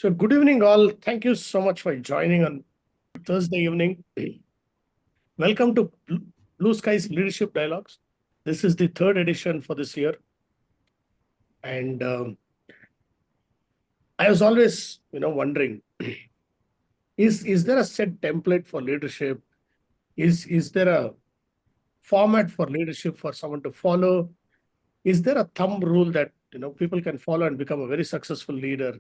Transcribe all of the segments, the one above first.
So, good evening, all. Thank you so much for joining on Thursday evening. Welcome to Blue Skies Leadership Dialogues. This is the third edition for this year. And I was always, wondering, is there a set template for leadership? Is there a format for leadership for someone to follow? Is there a thumb rule that, people can follow and become a very successful leader?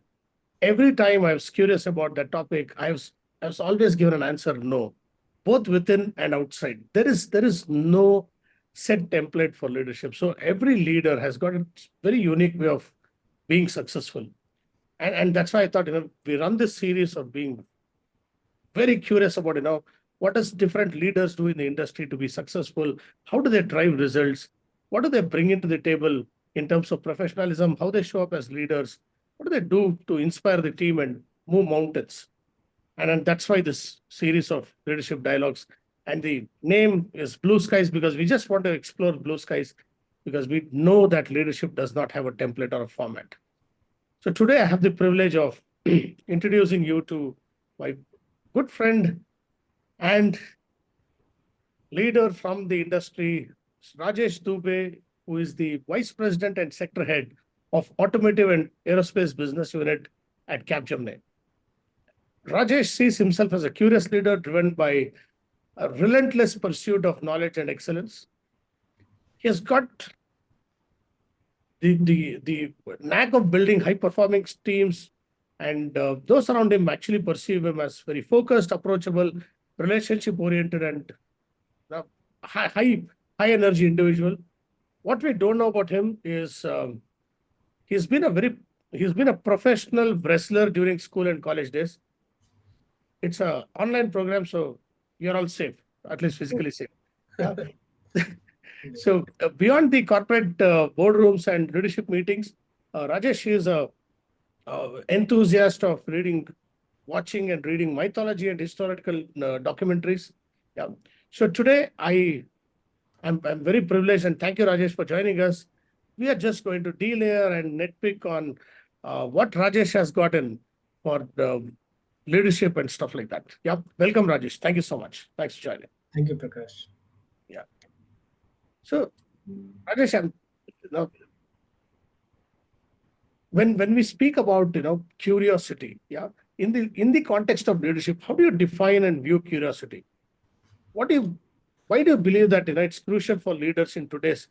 Every time I was curious about that topic, I was always given an answer no, both within and outside. There is no set template for leadership. So every leader has got a very unique way of being successful. And that's why I thought, we run this series of being very curious about, what does different leaders do in the industry to be successful? How do they drive results? What do they bring into the table in terms of professionalism? How they show up as leaders? What do they do to inspire the team and move mountains? And that's why this series of leadership dialogues, and the name is Blue Skies, because we just want to explore blue skies, because we know that leadership does not have a template or a format. So today I have the privilege of introducing you to my good friend and leader from the industry, Rajesh Dubey, who is the Vice President and Sector Head of Automotive and Aerospace Business Unit at Capgemini. Rajesh sees himself as a curious leader driven by a relentless pursuit of knowledge and excellence. He has got the knack of building high-performing teams, and those around him actually perceive him as very focused, approachable, relationship-oriented, and high energy individual. What we don't know about him is he's been a professional wrestler during school and college days. It's a online program, so you're all safe, at least physically safe. Yeah. So beyond the corporate boardrooms and leadership meetings, Rajesh is a enthusiast of watching and reading mythology and historical documentaries. Yeah. So today I'm very privileged, and thank you, Rajesh, for joining us. We are just going to delayer and nitpick on what Rajesh has gotten for the leadership and stuff like that. Yeah. Welcome, Rajesh. Thank you so much. Thanks for joining. Thank you, Prakash. Yeah. So, Rajesh, when we speak about curiosity, yeah, in the context of leadership, how do you define and view curiosity? What do you Why do you believe that it's crucial for leaders in today's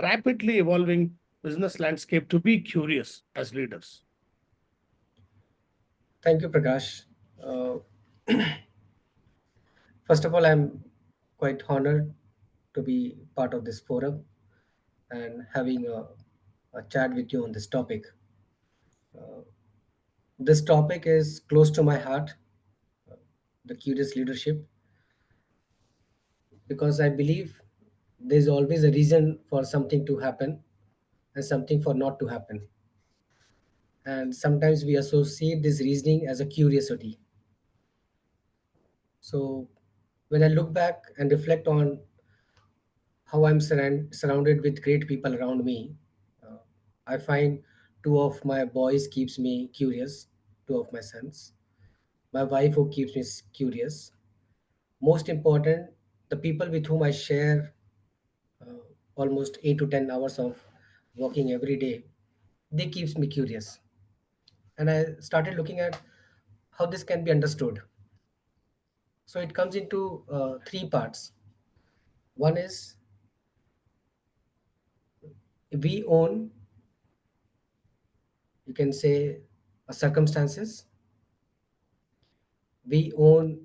rapidly evolving business landscape to be curious as leaders? Thank you, Prakash. Uh, First of all, I'm quite honored to be part of this forum and having a chat with you on this topic. This topic is close to my heart, the curious leadership, because I believe there's always a reason for something to happen and something for not to happen. And sometimes we associate this reasoning as a curiosity. So when I look back and reflect on how I'm surrounded with great people around me, uh, I find two of my boys keeps me curious, two of my sons, my wife who keeps me curious. Most important, the people with whom I share uh, almost 8 to 10 hours of working every day, they keeps me curious. And I started looking at how this can be understood. So it comes into three parts. One is we own, you can say, circumstances. We own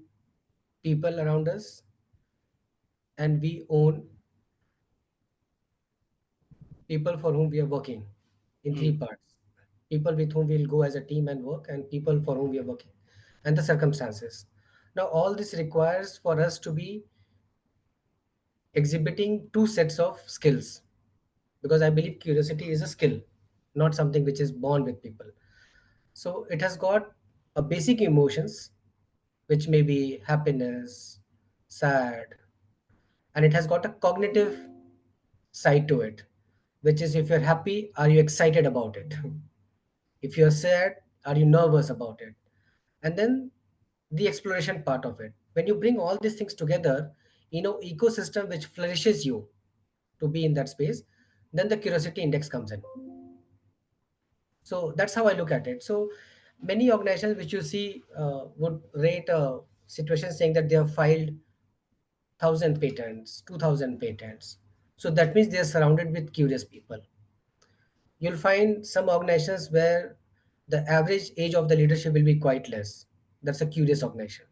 people around us, and we own people for whom we are working in three Mm, parts. People with whom we'll go as a team and work, and people for whom we are working, and the circumstances. Now, all this requires for us to be exhibiting two sets of skills, because I believe curiosity is a skill, not something which is born with people. So it has got a basic emotions, which may be happiness, sad, and it has got a cognitive side to it, which is if you're happy, are you excited about it? If you're sad, Are you nervous about it? And then the exploration part of it. When you bring all these things together, ecosystem which flourishes you to be in that space, then the curiosity index comes in. So that's how I look at it. So many organizations which you see would rate a situation saying that they have filed 1,000 patents, 2,000 patents. So that means they are surrounded with curious people. You'll find some organizations where the average age of the leadership will be quite less. That's a curious organization.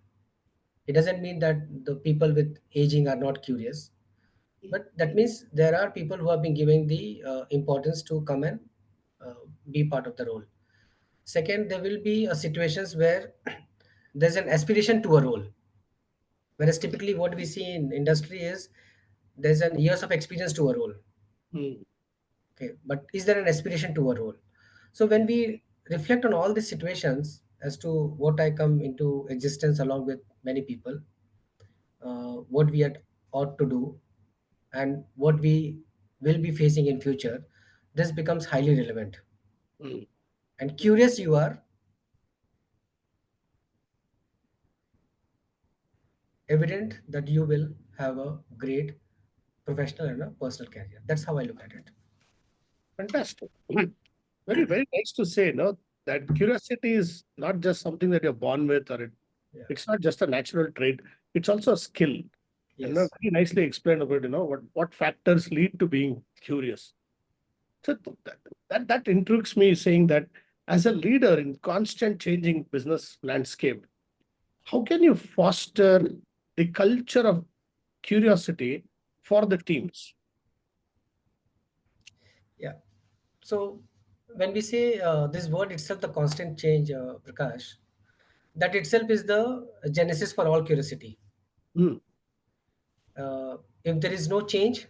It doesn't mean that the people with aging are not curious, but that means there are people who have been giving the importance to come and uh, be part of the role. Second, there will be situations where there's an aspiration to a role, whereas typically what we see in industry is there's an years of experience to a role. Mm. Okay, but is there an aspiration to a role? So when we reflect on all these situations as to what I come into existence along with many people, what we ought to do, and what we will be facing in future, this becomes highly relevant. Mm. And curious you are, evident that you will have a great professional and a personal career. That's how I look at it. Fantastic. Very, very nice to say, no, that curiosity is not just something that you're born with, or Yeah. it's not just a natural trait, it's also a skill. And Yes. very nicely explained about, what factors lead to being curious. So that intrigues me, saying that as a leader in constant changing business landscape, how can you foster the culture of curiosity for the teams? Yeah. So when we say this word itself, the constant change, Prakash, that itself is the genesis for all curiosity. Mm. If there is no change,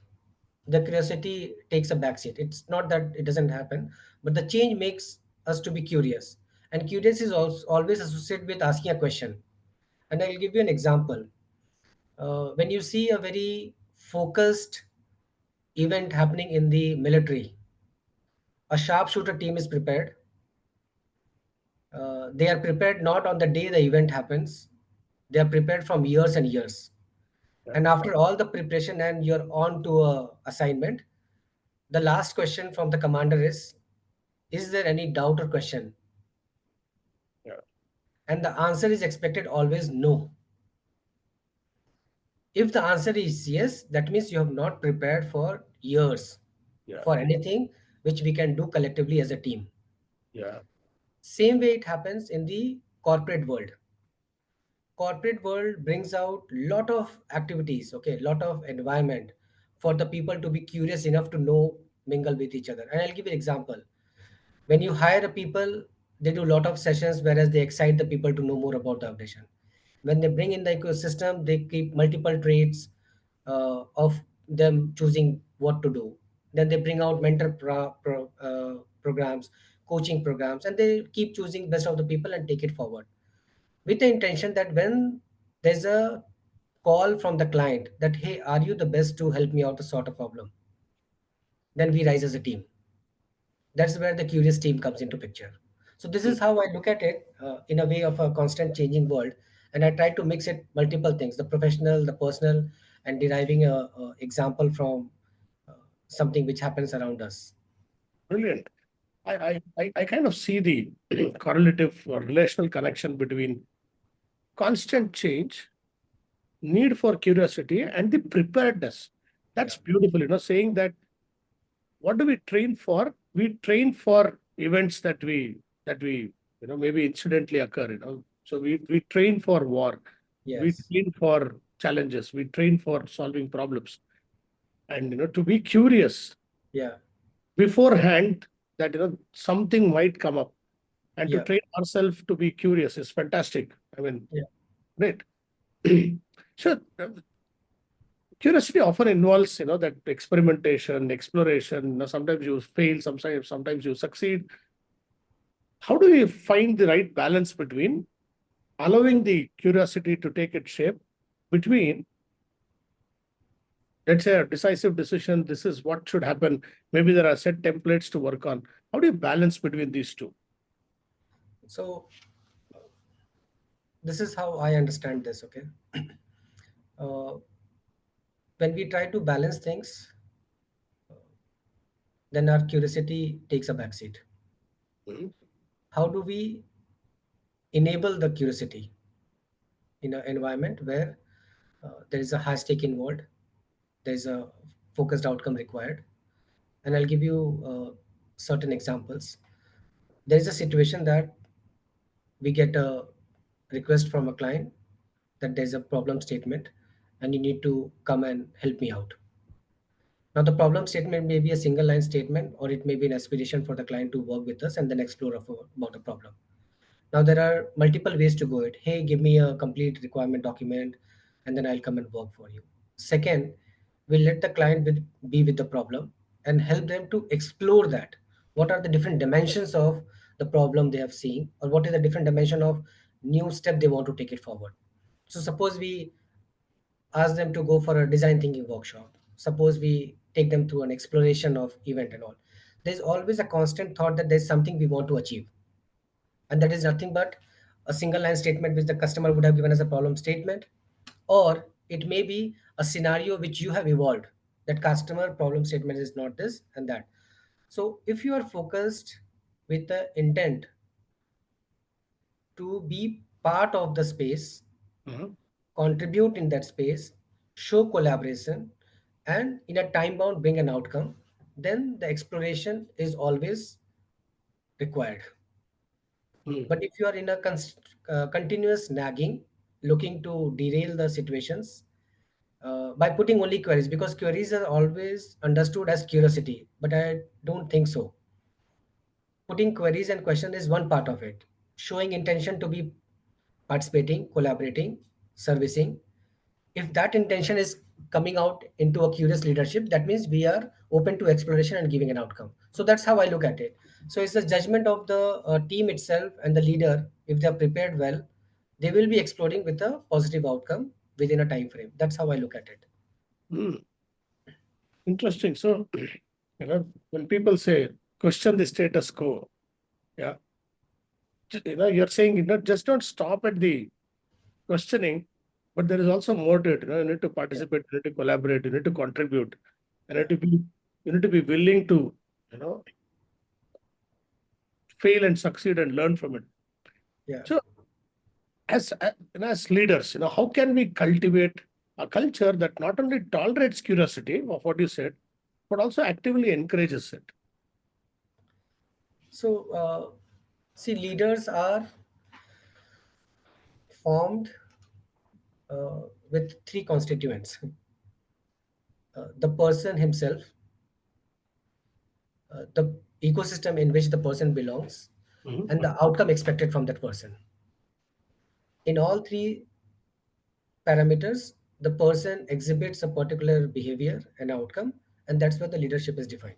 the curiosity takes a backseat. It's not that it doesn't happen, but the change makes us to be curious. And curious is also always associated with asking a question. And I'll give you an example. When you see a very focused event happening in the military, a sharpshooter team is prepared. They are prepared not on the day the event happens, they are prepared from years and years. Yeah, And after all the preparation and you're on to a assignment, the last question from the commander is there any doubt or question? yeah, And the answer is expected always no. If the answer is yes, that means you have not prepared for years yeah, for anything which we can do collectively as a team. yeah. Same way it happens in the corporate world. Corporate world brings out lot of activities, okay, lot of environment for the people to be curious enough to know, mingle with each other. And I'll give you an example. When you hire a people, they do a lot of sessions whereas they excite the people to know more about the organization. When they bring in the ecosystem, they keep multiple traits of them choosing what to do. Then they bring out programs, coaching programs, and they keep choosing best of the people and take it forward with the intention that when there's a call from the client that hey, are you the best to help me out to sort a problem, then we rise as a team. That's where the curious team comes into picture. So this Mm. is how I look at it, in a way of a constant changing world, and I try to mix it multiple things, the professional, the personal, and deriving a example from uh, something which happens around us. Brilliant. I kind of see the correlative or relational connection between constant change, need for curiosity, and the preparedness. Yeah. That's beautiful, saying that what do we train for? We train for events that we maybe incidentally occur. So we train for war, we Yes. train for challenges, we train for solving problems. And to be curious Yeah. beforehand that something might come up, and to Yeah. train ourselves to be curious is fantastic. I mean, Yeah. great. Sure. Curiosity often involves, that experimentation, exploration. Sometimes you fail, sometimes you succeed. How do we find the right balance between allowing the curiosity to take its shape, between, let's say, a decisive decision, this is what should happen. Maybe there are set templates to work on. How do you balance between these two? So this is how I understand this. Okay, uh, when we try to balance things, then our curiosity takes a backseat. Mhm. How do we enable the curiosity in an environment where there is a high stake involved, there is a focused outcome required? And I'll give you certain examples. There is a situation that we get a request from a client that there's a problem statement and you need to come and help me out. Now, the problem statement may be a single line statement, or it may be an aspiration for the client to work with us and then explore about a problem. Now, there are multiple ways to go it. Hey, give me a complete requirement document, and then I'll come and work for you. Second, we'll let the client be with the problem and help them to explore that. What are the different dimensions of the problem they have seen, or what is the different dimension of new step they want to take it forward? So, suppose we ask them to go for a design thinking workshop. Suppose we take them through an exploration of event and all. There's always a constant thought that there's something we want to achieve, and that is nothing but a single line statement which the customer would have given as a problem statement, or it may be a scenario which you have evolved, that customer problem statement is not this and that. So if you are focused with the intent to be part of the space, Mhm. contribute in that space, show collaboration, and in a time bound bring an outcome, then the exploration is always required. Mhm. But if you are in a continuous nagging, looking to derail the situations by putting only queries, because queries are always understood as curiosity, but I don't think so. Putting queries and question is one part of it. Showing intention to be participating, collaborating, servicing. If that intention is coming out into a curious leadership, that means we are open to exploration and giving an outcome. So that's how I look at it. So it's the judgment of the team itself and the leader. If they are prepared well, they will be exploring with a positive outcome within a time frame. That's how I look at it. Mm. Interesting. So, when people say question the status quo, yeah, you're saying, just don't stop at the questioning, but there is also more to it. You need to Yeah, participate, you need to collaborate, you need to contribute, and yeah, you need to be willing to, you know, fail and succeed and learn from it. yeah. So, as leaders, how can we cultivate a culture that not only tolerates curiosity of what you said, but also actively encourages it? So see, leaders are formed with three constituents: the person himself, the ecosystem in which the person belongs, Mhm. and the outcome expected from that person. In all three parameters, the person exhibits a particular behavior and outcome, and that's where the leadership is defined.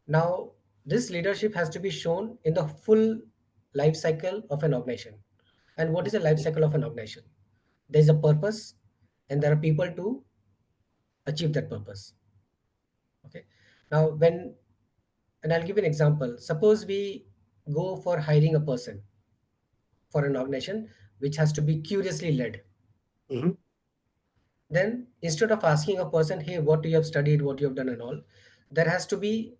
Now, this leadership has to be shown in the full life cycle of an organization. And what is the life cycle of an organization? There's a purpose, and there are people to achieve that purpose. Okay. Now, and I'll give you an example. Suppose we go for hiring a person for an organization which has to be curiously led. Mhm. Then instead of asking a person, hey, what you have studied, what you have done and all, there has to be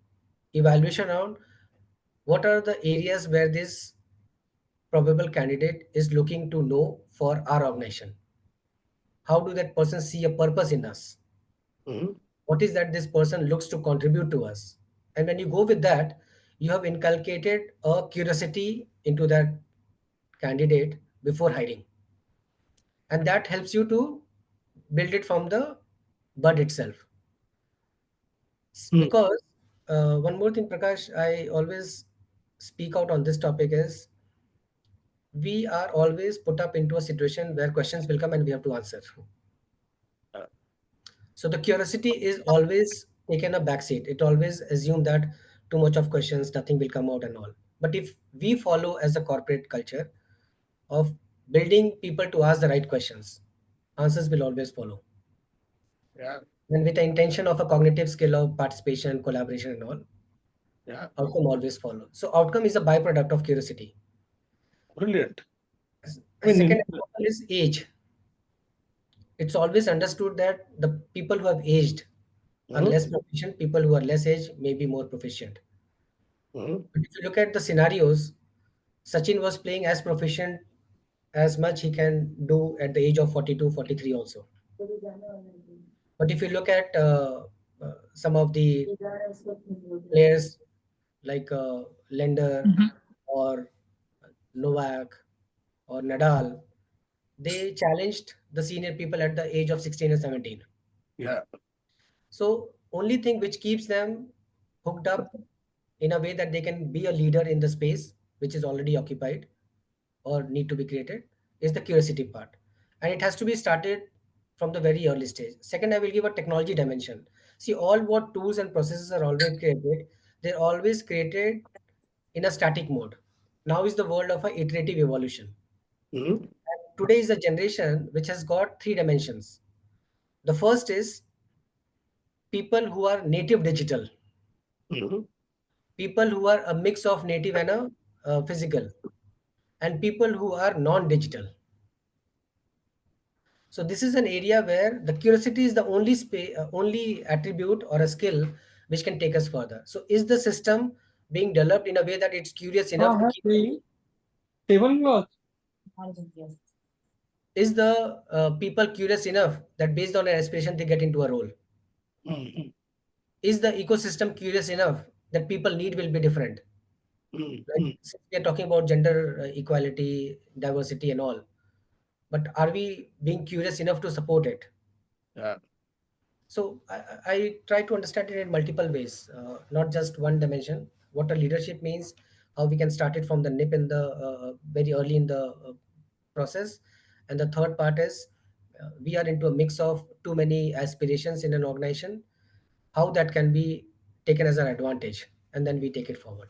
evaluation around what are the areas where this probable candidate is looking to know for our organization. How do that person see a purpose in us? Mhm. What is that this person looks to contribute to us? And when you go with that, you have inculcated a curiosity into that candidate before hiring, and that helps you to build it from the bud itself. Mm. Because one more thing, Prakash, I always speak out on this topic is we are always put up into a situation where questions will come and we have to answer. Uh, So the curiosity is always taken a backseat. It always assume that too much of questions, nothing will come out and all. But if we follow as a corporate culture of building people to ask the right questions, answers will always follow. Yeah. And with the intention of a cognitive skill of participation, collaboration, and all. Yeah. Outcome always follow. So outcome is a byproduct of curiosity. Brilliant. I A mean, second example is age. It's always understood that the people who have aged are mhm, less proficient. People who are less aged may be more proficient. mhm, But if you look at the scenarios, Sachin was playing as proficient as much he can do at the age of 42, 43 also. But if you look at some of the players like Lender or Novak or Nadal, they challenged the senior people at the age of 16 or 17. yeah. So only thing which keeps them hooked up in a way that they can be a leader in the space which is already occupied or need to be created is the curiosity part. And it has to be started from the very early stage. Second, I will give a technology dimension. See, all what tools and processes are always created, they're always created in a static mode. Now is the world of a iterative evolution. Mhm, And today is a generation which has got three dimensions. The first is people who are native digital, mhm, people who are a mix of native and a physical, and people who are non-digital. So this is an area where the curiosity is the only attribute or a skill which can take us further. So is the system being developed in a way that it's curious enough हाँ to है keep? यही table cloth Is the people curious enough that based on their aspiration they get into a role? mhm, Is the ecosystem curious enough that people need will be different? mhm, Like mhm, since we are talking about gender equality, diversity, and all, but are we being curious enough to support it? yeah. So I try to understand it in multiple ways, not just one dimension. What a leadership means, how we can start it from the nip in the very early in the process, and the third part is we are into a mix of too many aspirations in an organization. How that can be taken as an advantage, and then we take it forward.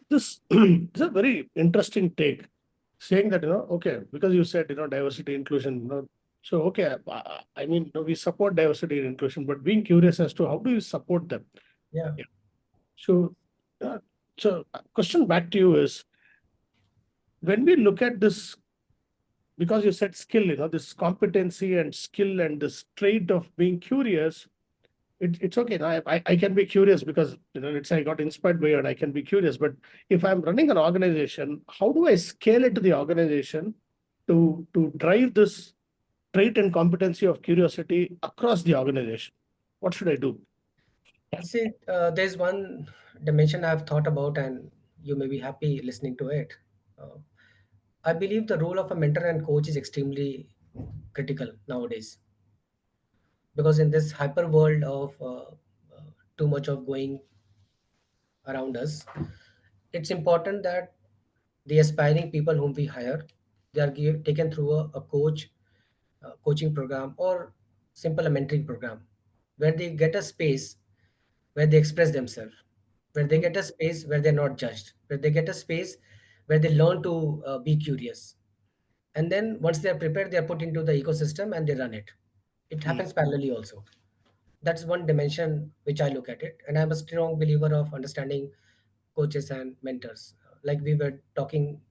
This is a very interesting take, saying that, okay, because you said, diversity, inclusion, so, okay, I mean, we support diversity and inclusion, but being curious as to how do you support them? Yeah. Yeah. So, question back to you is, when we look at this, because you said skill, this competency and skill and this trait of being curious, it's okay. Now, I can be curious because, let's say I got inspired by you and I can be curious. But if I'm running an organization, how do I scale it to the organization to drive this trait and competency of curiosity across the organization? What should I do? See, there's one dimension I've thought about, and you may be happy listening to it. Uh, I believe the role of a mentor and coach is extremely critical nowadays because in this hyper world of too much of going around us, it's important that the aspiring people whom we hire, they are taken through a coaching program or simple a mentoring program where they get a space where they express themselves, where they get a space where they're not judged, where they get a space where they learn to be curious. And then once they're prepared, they're put into the ecosystem and they run it. It Mm, happens parallelly also. That's one dimension which I look at it. And I'm a strong believer of understanding coaches and mentors. Like we were talking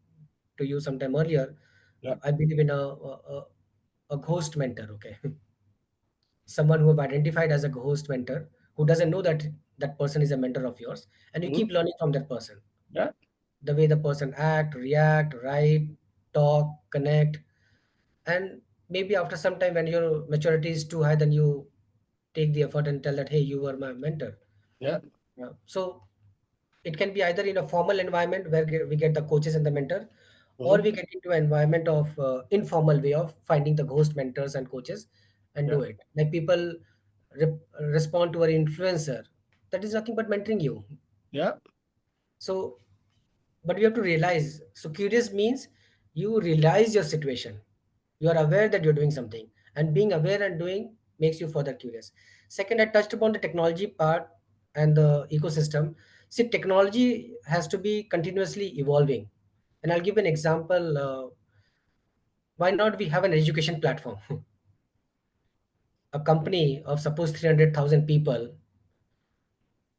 to you sometime earlier, yeah. I believe in a ghost mentor, okay? Someone who have identified as a ghost mentor who doesn't know that that person is a mentor of yours, and you Mhm, keep learning from that person, yeah. the way the person act, react, write, talk, connect. And maybe after some time when your maturity is too high, then you take the effort and tell that, hey, you were my mentor. Yeah. Yeah. So it can be either in a formal environment where we get the coaches and the mentor, or Mhm, we get into an environment of informal way of finding the ghost mentors and coaches and yeah. do it. Like people respond to an influencer, that is nothing but mentoring you. Yeah. So, but you have to realize. So, curious means you realize your situation. You are aware that you're doing something, and being aware and doing makes you further curious. Second, I touched upon the technology part and the ecosystem. See, technology has to be continuously evolving. And I'll give an example. Why not we have an education platform? A company of suppose 300,000 people,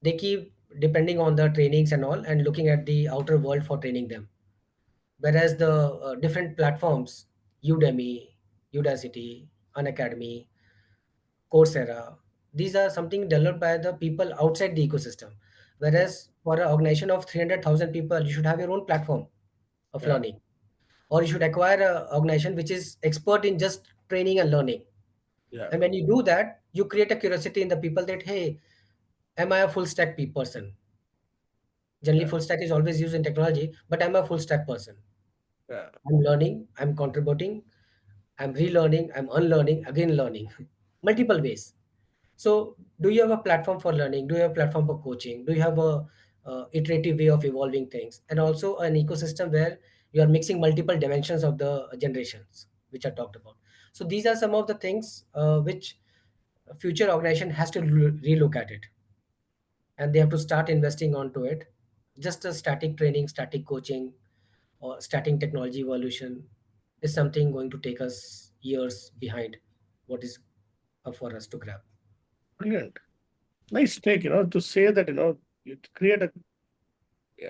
they keep depending on the trainings and all, and looking at the outer world for training them. Whereas the different platforms, Udemy, Udacity, Unacademy, Coursera, these are something developed by the people outside the ecosystem. Yeah. Whereas for an organization of 300,000 people, you should have your own platform of Yeah. learning, or you should acquire an organization which is expert in just training and learning. Yeah. And when you do that, you create a curiosity in the people that, hey, am I a full stack person? Generally, Yeah. full stack is always used in technology, but I'm a full stack person. Yeah. I'm learning, I'm contributing, I'm relearning, I'm unlearning, again learning, multiple ways. So, do you have a platform for learning? Do you have a platform for coaching? Do you have a iterative way of evolving things, and also an ecosystem where you are mixing multiple dimensions of the generations, which I talked about. So, these are some of the things which a future organization has to relook at it, and they have to start investing onto it. Just a static training, static coaching, or static technology evolution is something going to take us years behind what is up for us to grab. Brilliant. Nice take, to say that, you create a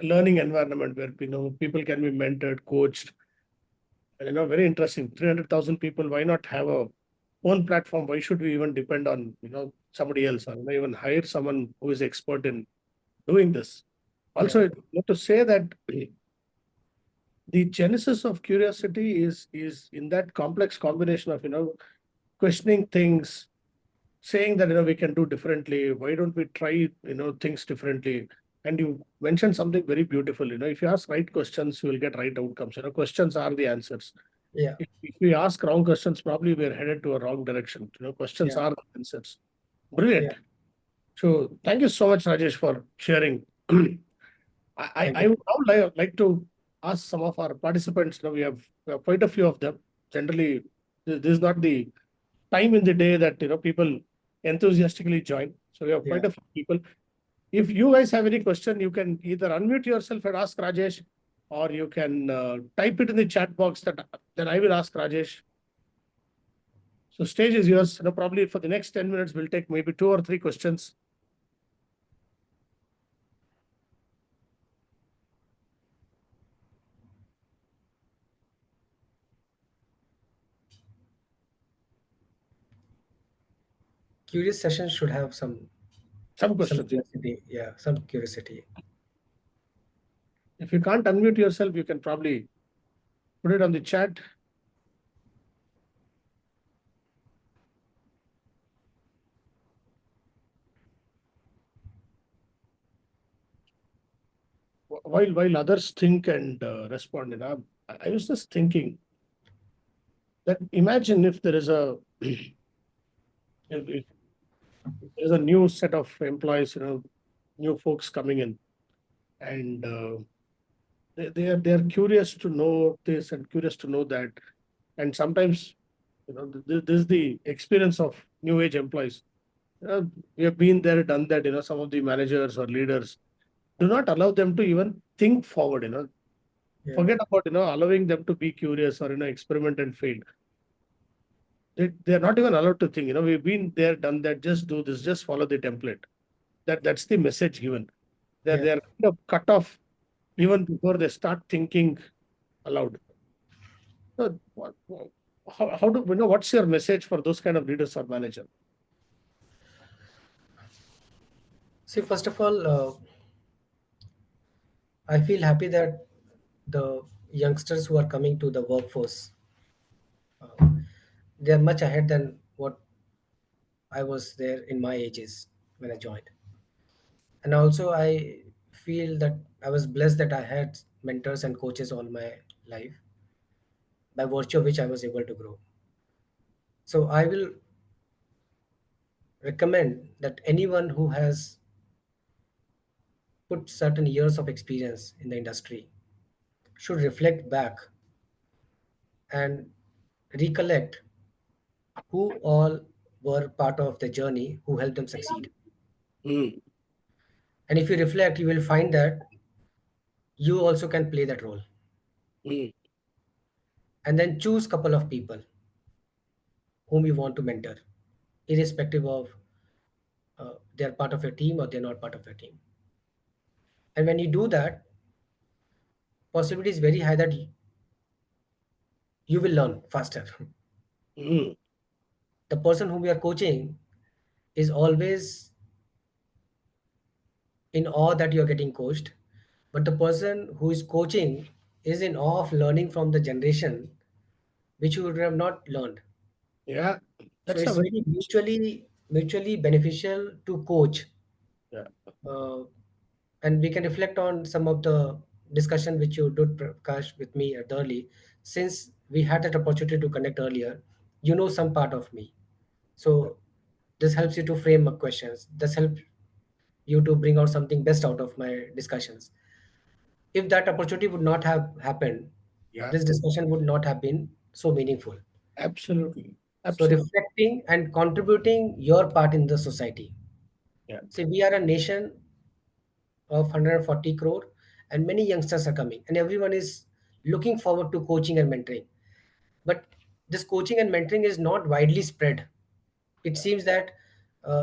learning environment where, people can be mentored, coached, and, very interesting. 300,000 people, why not have a own platform? Why should we even depend on, somebody else, or even hire someone who is expert in doing this? Yeah, Also, to say that the genesis of curiosity is in that complex combination of, questioning things, saying that, we can do differently. Why don't we try, things differently? And you mentioned something very beautiful. If you ask right questions, you will get right outcomes. Questions are the answers. yeah, If we ask wrong questions, probably we're headed to a wrong direction. Questions yeah, are the answers. yeah. Brilliant. So thank you so much, Rajesh, for sharing. Thank I you. would now like to ask some of our participants. We have quite a few of them. Generally, this is not the time in the day that people enthusiastically join. So we have Yeah. quite a few people. If you guys have any question, you can either unmute yourself and ask Rajesh, or you can type it in the chat box that then I will ask Rajesh. So stage is yours. Probably for the next 10 minutes, we'll take maybe 2 or 3 questions. Curious sessions should have Some some questions. curiosity. Yeah, some curiosity. If you can't unmute yourself, you can probably put it on the chat. While others think and respond. I was just thinking that imagine if there is if there's a new set of employees, new folks coming in, and they are curious to know this and curious to know that, and sometimes this is the experience of new age employees. We have been there, done that. Some of the managers or leaders do not allow them to even think forward. Yeah, Forget about allowing them to be curious or experiment and fail. They're not even allowed to think. We've been there, done that. Just do this. Just follow the template. That's the message given. They're yeah. they're kind of cut off even before they start thinking aloud. So how do what's your message for those kind of leaders or manager? See, first of all, I feel happy that the youngsters who are coming to the workforce, uh, they are much ahead than what I was there in my ages when I joined. And also, I feel that I was blessed that I had mentors and coaches all my life, by virtue of which I was able to grow. So I will recommend that anyone who has put certain years of experience in the industry should reflect back and recollect who all were part of the journey who helped them succeed. Mm, And if you reflect, you will find that you also can play that role. mm, And then choose couple of people whom you want to mentor, irrespective of they're part of your team or they're not part of your team. And when you do that, possibility is very high that you will learn faster. Mm. The person whom you are coaching is always in awe that you are getting coached, but the person who is coaching is in awe of learning from the generation which you would have not learned. Yeah, So that's a it's very very mutually beneficial to coach. yeah, uh, and we can reflect on some of the discussion which you did, Prakash, with me at early. Since we had that opportunity to connect earlier, you know some part of me. So this helps you to frame questions. This helps you to bring out something best out of my discussions. If that opportunity would not have happened, yeah, this discussion would not have been so meaningful. absolutely, So absolutely, reflecting and contributing your part in the society. yeah, See, we are a nation of 140 crore, and many youngsters are coming, and everyone is looking forward to coaching and mentoring. But this coaching and mentoring is not widely spread. It seems that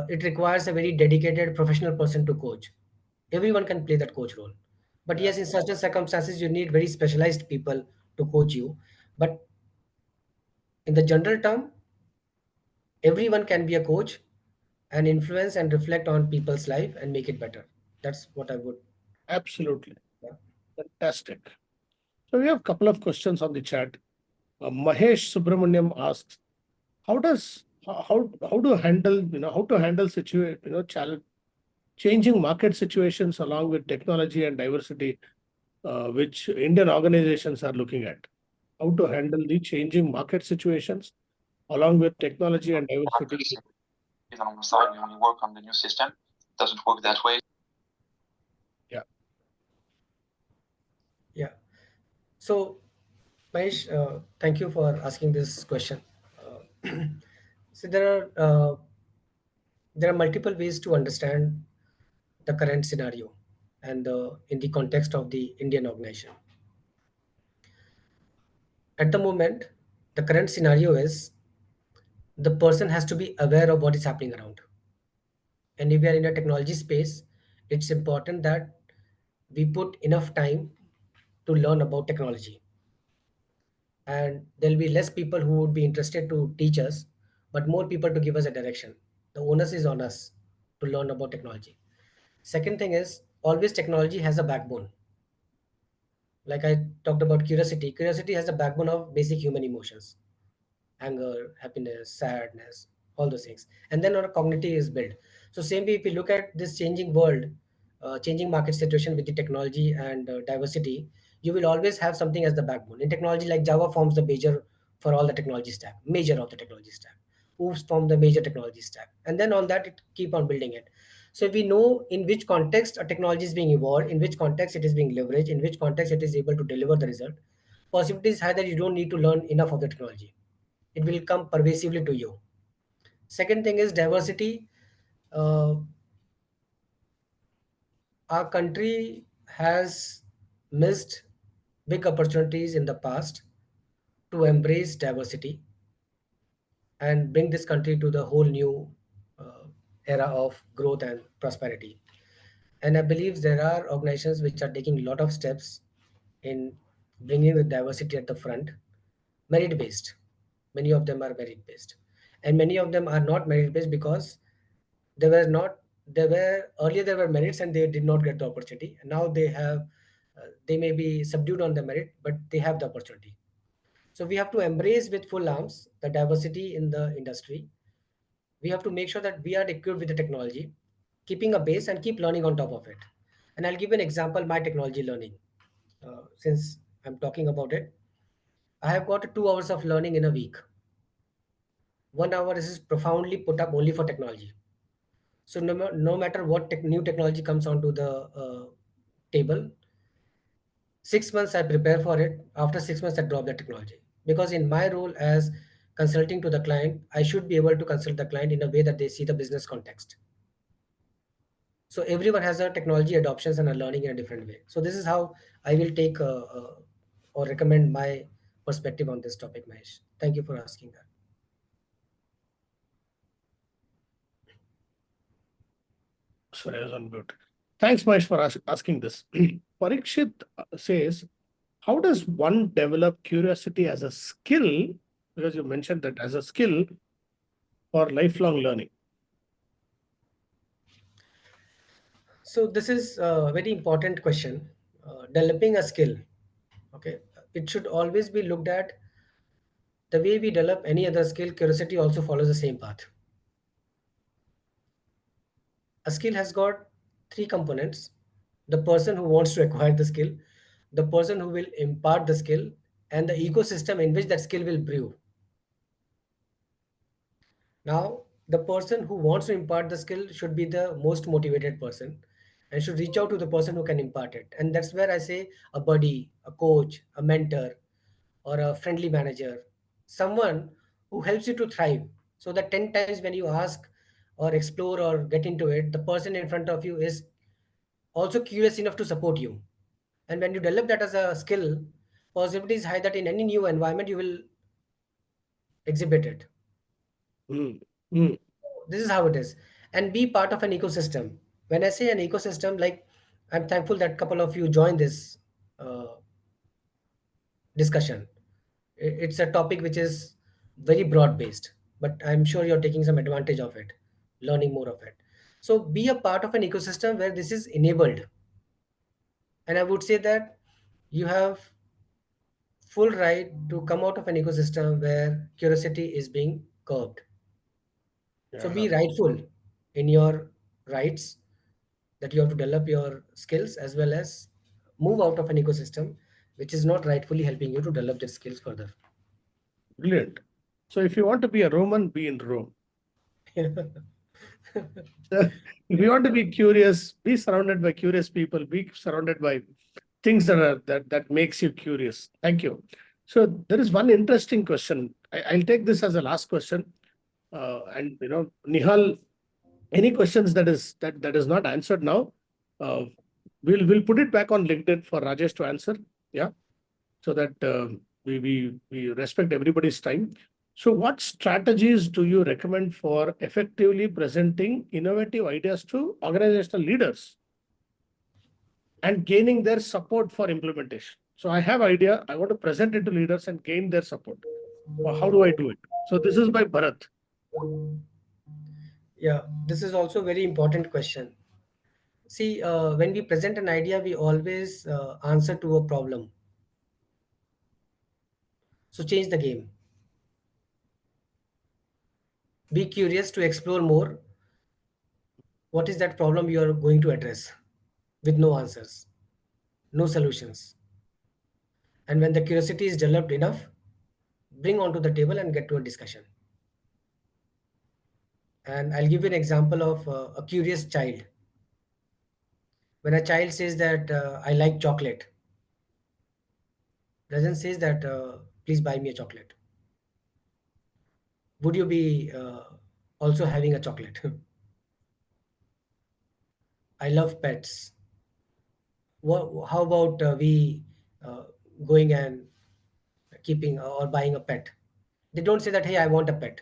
it requires a very dedicated professional person to coach. Everyone can play that coach role. But yeah, yes, in certain circumstances, you need very specialized people to coach you. But in the general term, everyone can be a coach and influence and reflect on people's life and make it better. That's what I would. absolutely, Yeah. fantastic. So we have a couple of questions on the chat. Mahesh Subramaniam asks, how does how to handle how to handle challenge changing market situations along with technology and diversity, which Indian organizations are looking at. How to handle the changing market situations along with technology and diversity. Yeah, Yeah. So, Mahesh, thank you for asking this question. So there are multiple ways to understand the current scenario and in the context of the Indian organization. At the moment, the current scenario is the person has to be aware of what is happening around. And if we are in a technology space, it's important that we put enough time to learn about technology, and there'll be less people who would be interested to teach us, but more people to give us a direction. The onus is on us to learn about technology. Second thing is, always technology has a backbone. Like I talked about curiosity. Curiosity has a backbone of basic human emotions: anger, happiness, sadness, all those things. And then our cognitive is built. So same way, if we look at this changing world, changing market situation with the technology and diversity, you will always have something as the backbone. In technology, like Java forms the major for all the technology stack, major of the technology stack. Oops form the major technology stack. And then on that, it keep on building it. So if we know in which context a technology is being evolved, in which context it is being leveraged, in which context it is able to deliver the result, possibility is high that you don't need to learn enough of the technology. It will come pervasively to you. Second thing is diversity. uh, our country has missed big opportunities in the past to embrace diversity and bring this country to the whole new uh, era of growth and prosperity. And I believe there are organizations which are taking a lot of steps in bringing the diversity at the front. Merit based, many of them are merit based, and many of them are not merit based because they were not they were earlier there were merits and they did not get the opportunity, and now they have they may be subdued on the merit, but they have the opportunity. So we have to embrace with full arms the diversity in the industry. We have to make sure that we are equipped with the technology, keeping a base and keep learning on top of it. And I'll give you an example, my technology learning. Since I'm talking about it, I have got 2 hours of learning in a week. 1 hour is profoundly put up only for technology. So no matter what new technology comes onto the table, 6 months I prepare for it. After 6 months, I drop the technology, because in my role as consulting to the client, I should be able to consult the client in a way that they see the business context. So everyone has a technology adoptions and a learning in a different way. So this is how I will take or recommend my perspective on this topic, Mahesh. Thank you for asking that. sorry, I was on mute. Thanks, Mahesh, for asking this. Parikshit says, how does one develop curiosity as a skill? Because you mentioned that as a skill for lifelong learning. So this is a very important question. Developing a skill, okay, it should always be looked at the way we develop any other skill. Curiosity also follows the same path. A skill has got three components: the person who wants to acquire the skill, the person who will impart the skill, and the ecosystem in which that skill will brew. Now, the person who wants to impart the skill should be the most motivated person and should reach out to the person who can impart it. And that's where I say a buddy, a coach, a mentor, or a friendly manager, someone who helps you to thrive. So that 10 times when you ask or explore or get into it, the person in front of you is also curious enough to support you. And when you develop that as a skill, possibility is high that in any new environment you will exhibit it. Mm, mm, This is how it is. And be part of an ecosystem. When I say an ecosystem, like, I'm thankful that couple of you joined this uh, discussion. It's a topic which is very broad based, but I'm sure you're taking some advantage of it, learning more of it. So be a part of an ecosystem where this is enabled. And I would say that you have full right to come out of an ecosystem where curiosity is being curbed. So yeah, be rightful in your rights, that you have to develop your skills as well as move out of an ecosystem which is not rightfully helping you to develop their skills further. brilliant. So if you want to be a Roman, be in Rome. If you want to be curious, be surrounded by curious people, be surrounded by things that makes you curious. Thank you. So there is one interesting question. I'll take this as a last question. And Nihal, any questions that is not answered now, uh, we'll put it back on LinkedIn for Rajesh to answer. Yeah, so that we respect everybody's time. So, what strategies do you recommend for effectively presenting innovative ideas to organizational leaders and gaining their support for implementation? So, I have idea. I want to present it to leaders and gain their support. How do I do it? So, this is by Bharat. Yeah, this is also a very important question. See, when we present an idea, we always answer to a problem. So change the game. Be curious to explore more. What is that problem you are going to address with no answers, no solutions? And when the curiosity is developed enough, bring onto the table and get to a discussion. And I'll give you an example of a curious child. When a child says that I like chocolate, doesn't says that please buy me a chocolate. Would you be also having a chocolate? I love pets. How about we uh, going and keeping or buying a pet? They don't say that, hey, I want a pet.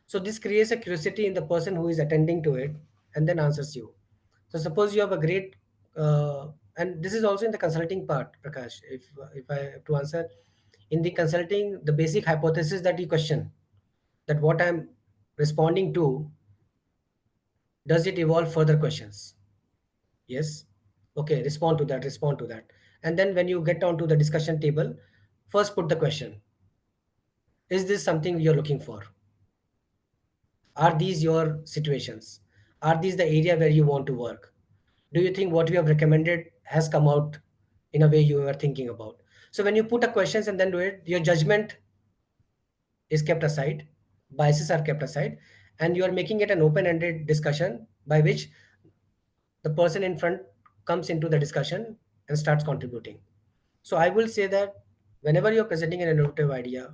So this creates a curiosity in the person who is attending to it and then answers you. So suppose you have a great, and this is also in the consulting part, Prakash. If I have to answer, in the consulting, the basic hypothesis that you question, that what I'm responding to, does it evolve further questions? Yes. Okay, respond to that, respond to that. And then when you get onto the discussion table, first put the question: is this something you're looking for? Are these your situations? Are these the area where you want to work? Do you think what we have recommended has come out in a way you were thinking about? So when you put a questions and then do it, your judgment is kept aside, biases are kept aside, and you are making it an open-ended discussion by which the person in front comes into the discussion and starts contributing. So I will say that whenever you're presenting an innovative idea,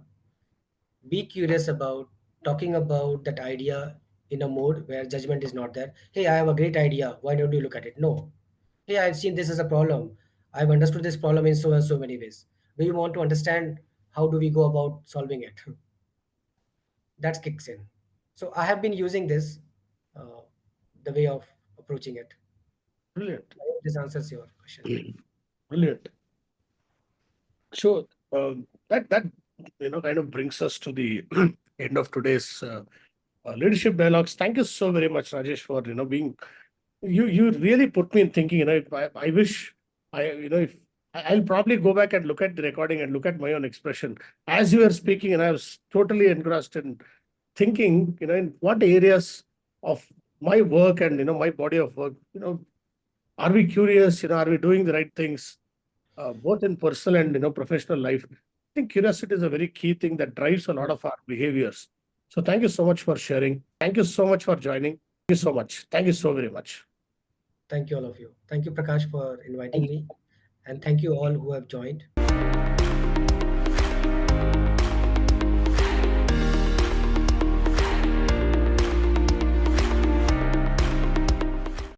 be curious about talking about that idea in a mode where judgment is not there. Hey, I have a great idea. Why don't you look at it? No. Hey, I've seen this as a problem. I've understood this problem in so and so many ways. Do you want to understand how do we go about solving it? That kicks in. So I have been using this, uh, the way of approaching it. Brilliant. I hope this answers your question. Brilliant. So that kind of brings us to the end of today's leadership dialogues. Thank you so very much, Rajesh, for being you really put me in thinking. I wish if I'll probably go back and look at the recording and look at my own expression as you were speaking, and I was totally engrossed in thinking, in what areas of my work and my body of work, are we curious? Are we doing the right things, both in personal and professional life? I think curiosity is a very key thing that drives a lot of our behaviors. So thank you so much for sharing. Thank you so much for joining. Thank you so much. Thank you so very much. Thank you, all of you. Thank you, Prakash, for inviting Thank you. me. And thank you all who have joined.